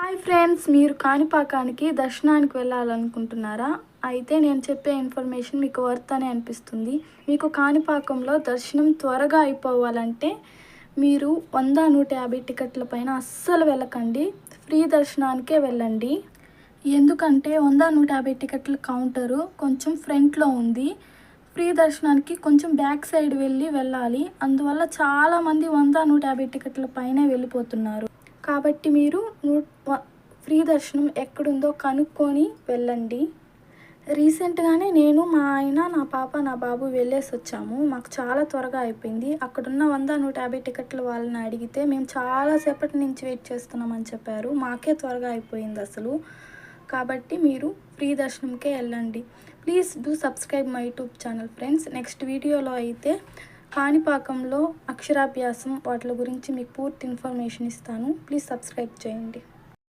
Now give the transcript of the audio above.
Hi friends, మీరు కాణిపాకానికి దర్శనానికి వెళ్ళాలనుకుంటున్నారా? అయితే నేను చెప్పే ఇన్ఫర్మేషన్ మీకు వర్త్ అని అనిపిస్తుంది. మీకు కాణిపాకంలో దర్శనం త్వరగా అయిపోవాలంటే మీరు 100-150 టికెట్ల పైన అస్సలు వెళ్ళకండి. ఫ్రీ దర్శనానికే వెళ్ళండి. ఎందుకంటే 100-150 టికెట్ల కౌంటరు కొంచెం ఫ్రంట్లో ఉంది. ఫ్రీ దర్శనానికి కొంచెం బ్యాక్ సైడ్ వెళ్ళాలి. అందువల్ల చాలామంది 100-150 టికెట్ల పైనే వెళ్ళిపోతున్నారు. కాబట్టి మీరు ఫ్రీ దర్శనం ఎక్కడుందో కనుక్కొని వెళ్ళండి. రీసెంట్గానే నేను, మా ఆయన, నా పాప, నా బాబు వెళ్ళేసి వచ్చాము. మాకు చాలా త్వరగా అయిపోయింది. అక్కడున్న 100-150 టికెట్ల వాళ్ళని అడిగితే మేము చాలాసేపటి నుంచి వెయిట్ చేస్తున్నామని చెప్పారు. మాకే త్వరగా అయిపోయింది అసలు. కాబట్టి మీరు ఫ్రీ దర్శనంకే వెళ్ళండి. Please do subscribe my YouTube channel friends. Next వీడియోలో అయితే కాణిపాకంలో అక్షరాభ్యాసం వాటి గురించి మీకు పూర్తి ఇన్ఫర్మేషన్ ఇస్తాను. ప్లీజ్ సబ్స్క్రైబ్ చేయండి.